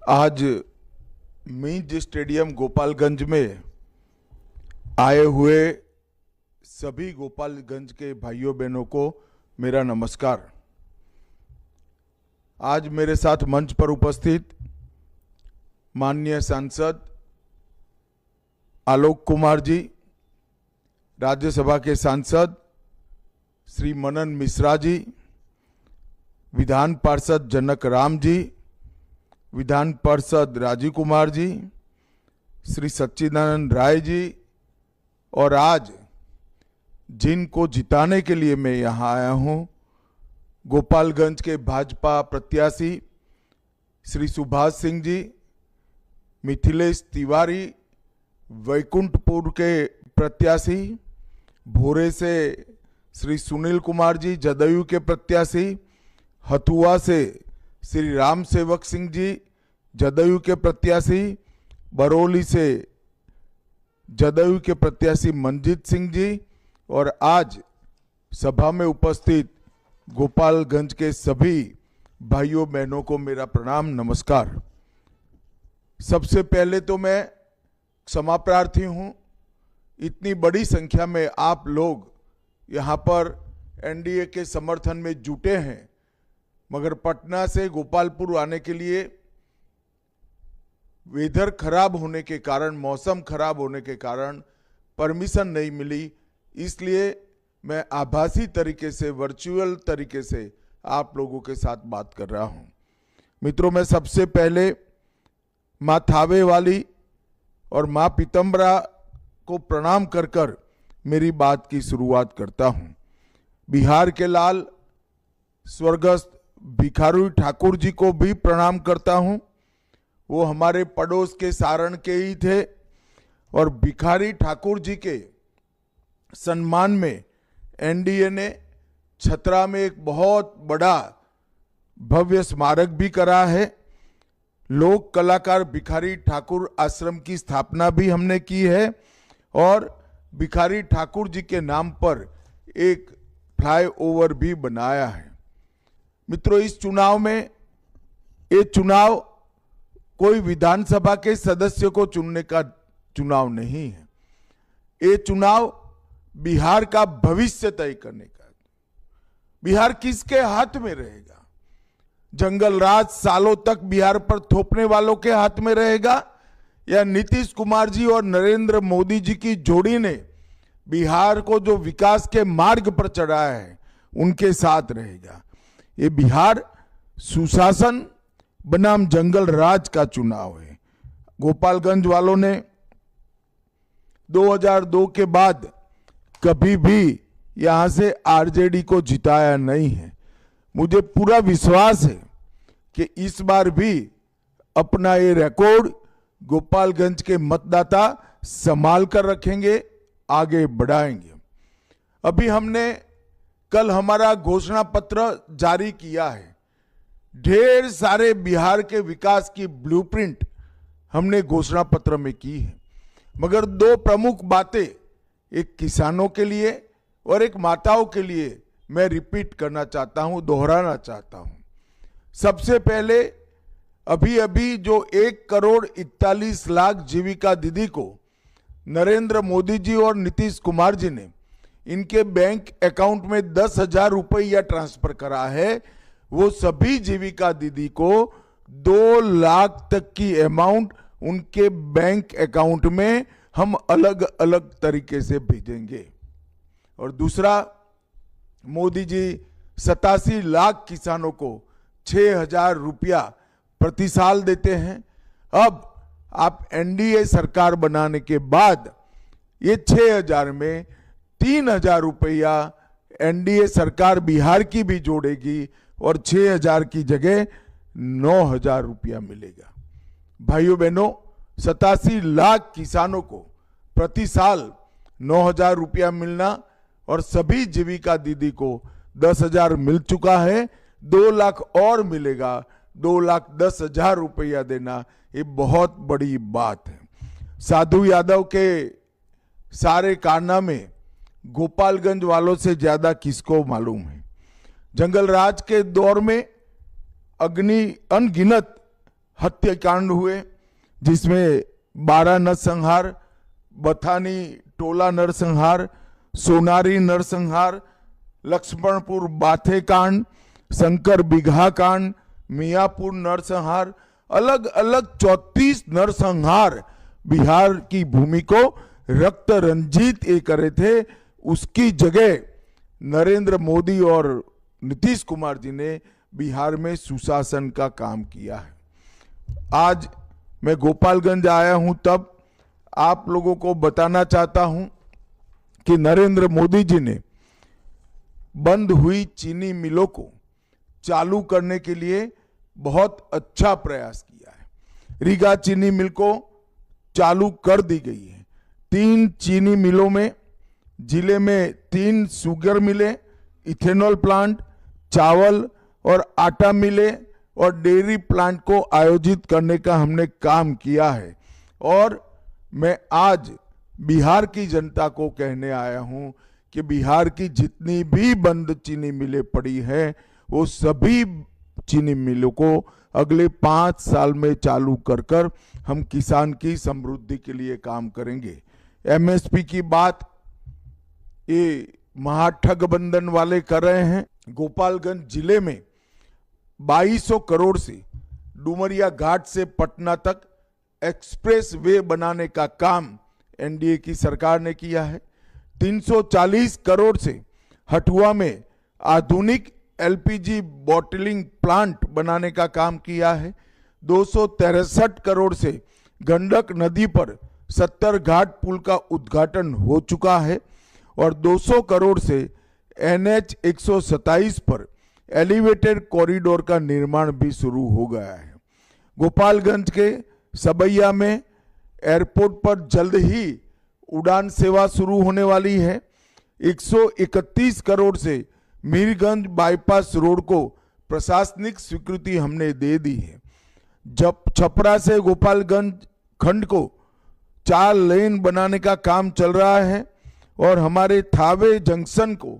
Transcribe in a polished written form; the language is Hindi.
आज मिंज स्टेडियम गोपालगंज में आए हुए सभी गोपालगंज के भाइयों बहनों को मेरा नमस्कार। आज मेरे साथ मंच पर उपस्थित माननीय सांसद आलोक कुमार जी, राज्यसभा के सांसद श्री मनन मिश्रा जी, विधान पार्षद जनक राम जी, विधान पार्षद राजीव कुमार जी, श्री सच्चिदानंद राय जी, और आज जिनको जिताने के लिए मैं यहाँ आया हूँ, गोपालगंज के भाजपा प्रत्याशी श्री सुभाष सिंह जी, मिथिलेश तिवारी, वैकुंठपुर के प्रत्याशी भोरे से श्री सुनील कुमार जी, जदयू के प्रत्याशी हथुआ से श्री राम सेवक सिंह जी, जदयू के प्रत्याशी बरौली से जदयू के प्रत्याशी मंजीत सिंह जी, और आज सभा में उपस्थित गोपालगंज के सभी भाइयों बहनों को मेरा प्रणाम नमस्कार। सबसे पहले तो मैं क्षमा प्रार्थी हूँ, इतनी बड़ी संख्या में आप लोग यहाँ पर एनडीए के समर्थन में जुटे हैं, मगर पटना से गोपालपुर आने के लिए वेदर खराब होने के कारण, मौसम खराब होने के कारण परमिशन नहीं मिली, इसलिए मैं आभासी तरीके से, वर्चुअल तरीके से आप लोगों के साथ बात कर रहा हूं। मित्रों, मैं सबसे पहले माँ थावे वाली और माँ पीतम्बरा को प्रणाम कर कर मेरी बात की शुरुआत करता हूं। बिहार के लाल स्वर्गस्थ भिखारी ठाकुर जी को भी प्रणाम करता हूं। वो हमारे पड़ोस के सारण के ही थे, और भिखारी ठाकुर जी के सम्मान में एनडीए ने छतरा में एक बहुत बड़ा भव्य स्मारक भी करा है। लोक कलाकार भिखारी ठाकुर आश्रम की स्थापना भी हमने की है, और भिखारी ठाकुर जी के नाम पर एक फ्लाईओवर भी बनाया है। मित्रों, इस चुनाव में, ये चुनाव कोई विधानसभा के सदस्य को चुनने का चुनाव नहीं है, ये चुनाव बिहार का भविष्य तय करने का। बिहार किसके हाथ में रहेगा? जंगल राज सालों तक बिहार पर थोपने वालों के हाथ में रहेगा, या नीतीश कुमार जी और नरेंद्र मोदी जी की जोड़ी ने बिहार को जो विकास के मार्ग पर चढ़ाया है उनके साथ रहेगा? ये बिहार सुशासन बनाम जंगल राज का चुनाव है। गोपालगंज वालों ने 2002 के बाद कभी भी यहां से आरजेडी को जिताया नहीं है। मुझे पूरा विश्वास है कि इस बार भी अपना ये रिकॉर्ड गोपालगंज के मतदाता संभाल कर रखेंगे, आगे बढ़ाएंगे। अभी हमने कल हमारा घोषणा पत्र जारी किया है। ढेर सारे बिहार के विकास की ब्लूप्रिंट हमने घोषणा पत्र में की है, मगर दो प्रमुख बातें, एक किसानों के लिए और एक माताओं के लिए मैं रिपीट करना चाहता हूं, दोहराना चाहता हूं। सबसे पहले, अभी अभी जो 1,41,00,000 जीविका दीदी को नरेंद्र मोदी जी और नीतीश कुमार जी ने इनके बैंक अकाउंट में 10,000 रुपया ट्रांसफर करा है, वो सभी जीविका दीदी को 2 लाख तक की अमाउंट उनके बैंक अकाउंट में हम अलग अलग तरीके से भेजेंगे। और दूसरा, मोदी जी 87 लाख किसानों को 6,000 रुपया प्रति साल देते हैं। अब आप एनडीए सरकार बनाने के बाद ये 6,000 में 3,000 रुपया एनडीए सरकार बिहार की भी जोड़ेगी, और 6,000 की जगह 9,000 रुपया मिलेगा। भाइयों बहनों, 87 लाख किसानों को प्रति साल 9,000 रुपया मिलना, और सभी जीविका दीदी को 10,000 मिल चुका है, 2 लाख और मिलेगा, 2,10,000 रुपया देना, ये बहुत बड़ी बात है। साधु यादव के सारे कारनामे गोपालगंज वालों से ज्यादा किसको मालूम है? जंगल राज के दौर में अनगिनत हत्याकांड हुए, जिसमें 12 नरसंहार, बथानी टोला नरसंहार, सोनारी नरसंहार, लक्ष्मणपुर बाथे कांड, शंकर बिघा कांड, मियापुर नरसंहार, अलग अलग 34 नरसंहार बिहार की भूमि को रक्त रंजित ये करे थे। उसकी जगह नरेंद्र मोदी और नीतीश कुमार जी ने बिहार में सुशासन का काम किया है। आज मैं गोपालगंज आया हूं, तब आप लोगों को बताना चाहता हूं कि नरेंद्र मोदी जी ने बंद हुई चीनी मिलों को चालू करने के लिए बहुत अच्छा प्रयास किया है। रीगा चीनी मिल को चालू कर दी गई है। 3 चीनी मिलों में, जिले में 3 शुगर मिलें, इथेनॉल प्लांट, चावल और आटा मिले और डेयरी प्लांट को आयोजित करने का हमने काम किया है। और मैं आज बिहार की जनता को कहने आया हूं कि बिहार की जितनी भी बंद चीनी मिलें पड़ी हैं, वो सभी चीनी मिलों को अगले 5 साल में चालू कर हम किसान की समृद्धि के लिए काम करेंगे। एमएसपी की बात ये महाठगबंधन वाले कर रहे हैं। गोपालगंज जिले में 2200 करोड़ से डुमरिया घाट से पटना तक एक्सप्रेस वे बनाने का काम एनडीए की सरकार ने किया है। 340 करोड़ से हटुआ में आधुनिक एलपीजी बॉटलिंग प्लांट बनाने का काम किया है। 263 करोड़ से गंडक नदी पर 70 घाट पुल का उद्घाटन हो चुका है और 200 करोड़ से NH 127 पर एलिवेटेड कॉरिडोर का निर्माण भी शुरू हो गया है। गोपालगंज के सबैया में एयरपोर्ट पर जल्द ही उड़ान सेवा शुरू होने वाली है। 131 करोड़ से मीरगंज बाईपास रोड को प्रशासनिक स्वीकृति हमने दे दी है। जब छपरा से गोपालगंज खंड को 4 लेन बनाने का काम चल रहा है और हमारे थावे जंक्शन को